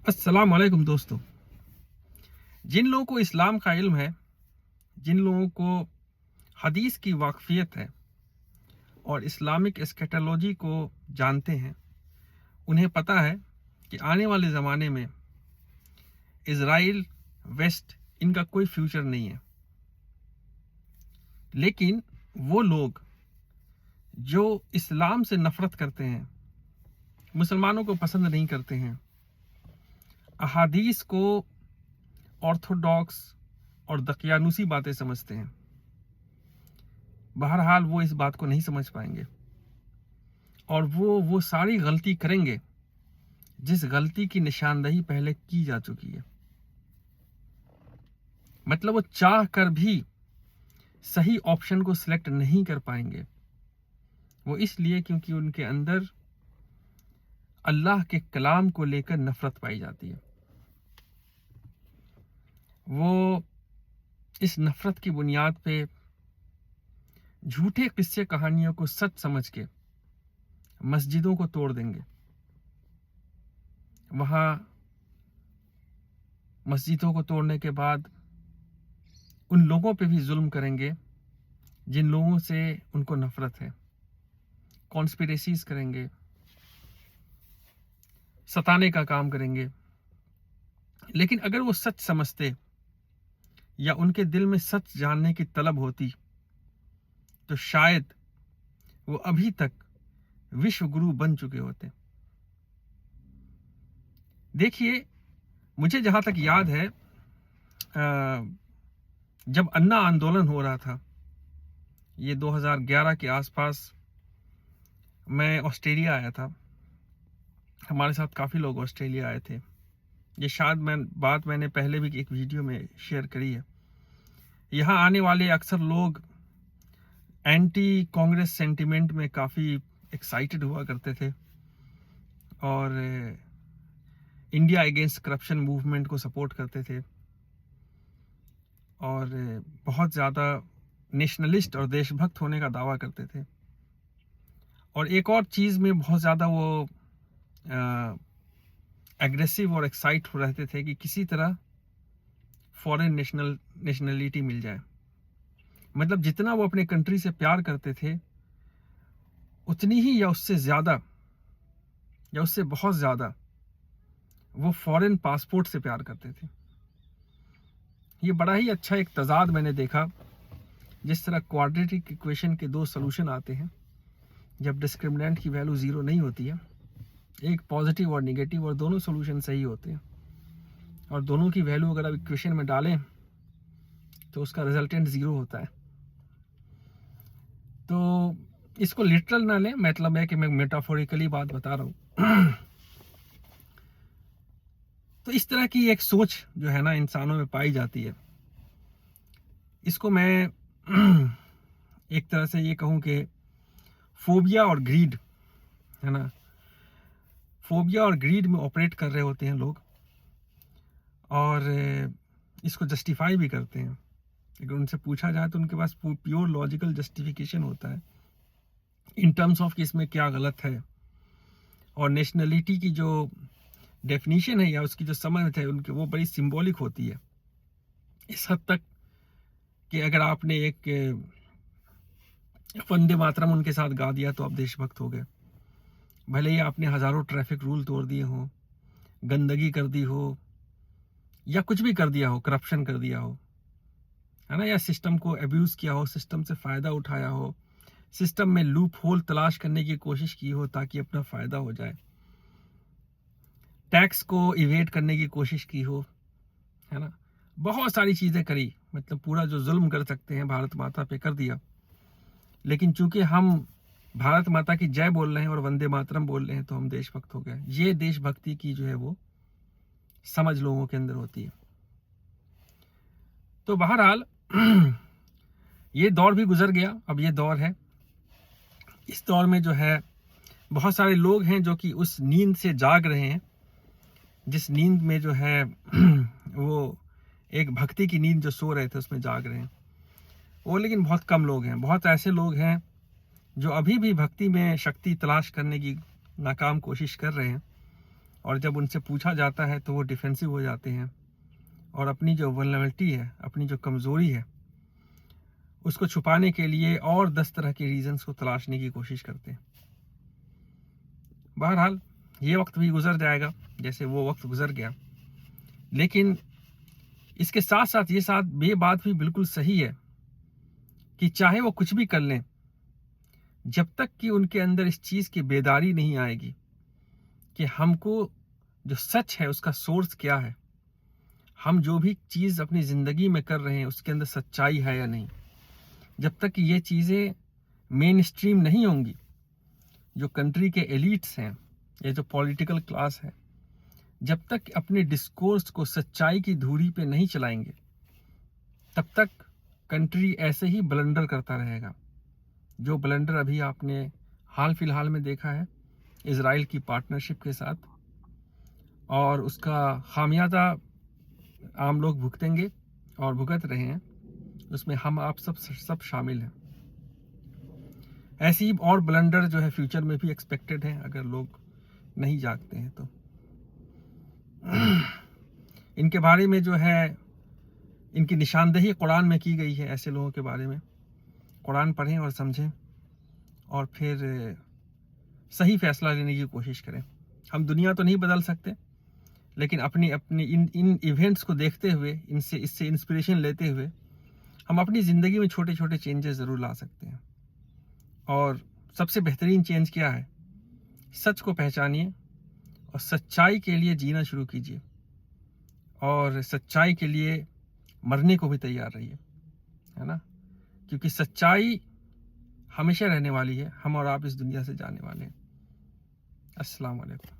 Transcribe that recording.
अस्सलाम वालेकुम दोस्तों। जिन लोगों को इस्लाम का इल्म है, जिन लोगों को हदीस की वाकफियत है और इस्लामिक एस्केटोलॉजी को जानते हैं, उन्हें पता है कि आने वाले ज़माने में इज़राइल, वेस्ट इनका कोई फ्यूचर नहीं है। लेकिन वो लोग जो इस्लाम से नफ़रत करते हैं, मुसलमानों को पसंद नहीं करते हैं, अहादीस को ऑर्थोडॉक्स और दकियानूसी बातें समझते हैं, बहरहाल वो इस बात को नहीं समझ पाएंगे और वो सारी गलती करेंगे जिस गलती की निशानदही पहले की जा चुकी है। मतलब वो चाह कर भी सही ऑप्शन को सिलेक्ट नहीं कर पाएंगे। वो इसलिए क्योंकि उनके अंदर अल्लाह के कलाम को लेकर नफरत पाई जाती है। वो इस नफरत की बुनियाद पे झूठे किस्से कहानियों को सच समझ के मस्जिदों को तोड़ देंगे। वहां मस्जिदों को तोड़ने के बाद उन लोगों पे भी जुल्म करेंगे जिन लोगों से उनको नफरत है। कॉन्स्पिरेसीज करेंगे, सताने का काम करेंगे। लेकिन अगर वो सच समझते या उनके दिल में सच जानने की तलब होती तो शायद वो अभी तक विश्व गुरु बन चुके होते। देखिए, मुझे जहां तक याद है, जब अन्ना आंदोलन हो रहा था, ये 2011 के आसपास, मैं ऑस्ट्रेलिया आया था। हमारे साथ काफ़ी लोग ऑस्ट्रेलिया आए थे। ये शायद मैंने पहले भी एक वीडियो में शेयर करी है। यहाँ आने वाले अक्सर लोग एंटी कांग्रेस सेंटिमेंट में काफ़ी एक्साइटेड हुआ करते थे और इंडिया अगेंस्ट करप्शन मूवमेंट को सपोर्ट करते थे और बहुत ज़्यादा नेशनलिस्ट और देशभक्त होने का दावा करते थे। और एक और चीज़ में बहुत ज़्यादा वो एग्रेसिव और एक्साइट हो रहते थे कि किसी तरह फॉरेन नेशनलिटी मिल जाए। मतलब जितना वो अपने कंट्री से प्यार करते थे, उतनी ही या उससे ज़्यादा या उससे बहुत ज़्यादा वो फॉरेन पासपोर्ट से प्यार करते थे। ये बड़ा ही अच्छा एक तजाद मैंने देखा। जिस तरह क्वाड्रेटिक इक्वेशन के दो सोल्यूशन आते हैं जब डिस्क्रिमिनेंट की वैल्यू 0 नहीं होती है, एक पॉजिटिव और निगेटिव, और दोनों सोल्यूशन सही होते हैं और दोनों की वैल्यू अगर आप इक्वेशन में डालें तो उसका रिजल्टेंट 0 होता है। तो इसको लिटरल ना लें, मतलब है कि मैं मेटाफोरिकली बात बता रहा हूँ। तो इस तरह की एक सोच जो है ना इंसानों में पाई जाती है। इसको मैं एक तरह से ये कहूँ कि फोबिया और ग्रीड, है ना, फोबिया और ग्रीड में ऑपरेट कर रहे होते हैं लोग और इसको जस्टिफाई भी करते हैं। अगर उनसे पूछा जाए तो उनके पास प्योर लॉजिकल जस्टिफिकेशन होता है इन टर्म्स ऑफ कि इसमें क्या गलत है। और नेशनलिटी की जो डेफिनेशन है या उसकी जो समझ है उनकी, वो बड़ी सिंबॉलिक होती है इस हद तक कि अगर आपने एक वंदे मातरम उनके साथ गा दिया तो आप देशभक्त हो गए। भले ही आपने हजारों ट्रैफिक रूल तोड़ दिए हो, गंदगी कर दी हो या कुछ भी कर दिया हो, करप्शन कर दिया हो, है ना, या सिस्टम को अब्यूज किया हो, सिस्टम से फायदा उठाया हो, सिस्टम में लूप होल तलाश करने की कोशिश की हो ताकि अपना फायदा हो जाए, टैक्स को इवेट करने की कोशिश की हो, है ना, बहुत सारी चीजें करी। मतलब पूरा जो जुल्म कर सकते हैं भारत माता पे कर दिया। लेकिन चूंकि हम भारत माता की जय बोल रहे हैं और वंदे मातरम बोल रहे हैं तो हम देशभक्त हो गए। ये देशभक्ति की जो है वो समझ लोगों के अंदर होती है। तो बहरहाल ये दौर भी गुजर गया, अब ये दौर है। इस दौर में जो है बहुत सारे लोग हैं जो कि उस नींद से जाग रहे हैं, जिस नींद में जो है वो एक भक्ति की नींद जो सो रहे थे उसमें जाग रहे हैं वो। लेकिन बहुत कम लोग हैं। बहुत ऐसे लोग हैं जो अभी भी भक्ति में शक्ति तलाश करने की नाकाम कोशिश कर रहे हैं और जब उनसे पूछा जाता है तो वो डिफेंसिव हो जाते हैं और अपनी जो वल्नरेबिलिटी है, अपनी जो कमज़ोरी है, उसको छुपाने के लिए और 10 तरह के रीजंस को तलाशने की कोशिश करते हैं। बहरहाल ये वक्त भी गुजर जाएगा जैसे वो वक्त गुजर गया, लेकिन इसके साथ साथ ये बात भी बिल्कुल सही है कि चाहे वो कुछ भी कर लें, जब तक कि उनके अंदर इस चीज़ की बेदारी नहीं आएगी कि हमको जो सच है उसका सोर्स क्या है, हम जो भी चीज़ अपनी ज़िंदगी में कर रहे हैं उसके अंदर सच्चाई है या नहीं, जब तक कि ये चीज़ें मेन स्ट्रीम नहीं होंगी, जो कंट्री के एलिट्स हैं, ये जो पॉलिटिकल क्लास है, जब तक अपने डिस्कोर्स को सच्चाई की धुरी पे नहीं चलाएंगे, तब तक कंट्री ऐसे ही ब्लंडर करता रहेगा। जो ब्लंडर अभी आपने हाल फिलहाल में देखा है इजराइल की पार्टनरशिप के साथ, और उसका खामियाजा आम लोग भुगतेंगे और भुगत रहे हैं, उसमें हम आप सब शामिल हैं। ऐसी ही और ब्लंडर जो है फ्यूचर में भी एक्सपेक्टेड है अगर लोग नहीं जागते हैं तो। इनके बारे में जो है, इनकी निशानदेही कुरान में की गई है ऐसे लोगों के बारे में। कुरान पढ़ें और समझें और फिर सही फैसला लेने की कोशिश करें। हम दुनिया तो नहीं बदल सकते, लेकिन अपनी अपनी इन इवेंट्स को देखते हुए, इससे इंस्पिरेशन लेते हुए हम अपनी ज़िंदगी में छोटे छोटे चेंजेस ज़रूर ला सकते हैं। और सबसे बेहतरीन चेंज क्या है? सच को पहचानिए और सच्चाई के लिए जीना शुरू कीजिए, और सच्चाई के लिए मरने को भी तैयार रहिए, है ना? क्योंकि सच्चाई हमेशा रहने वाली है। हम और आप इस दुनिया से जाने वाले हैं। अस्सलाम वालेकुम।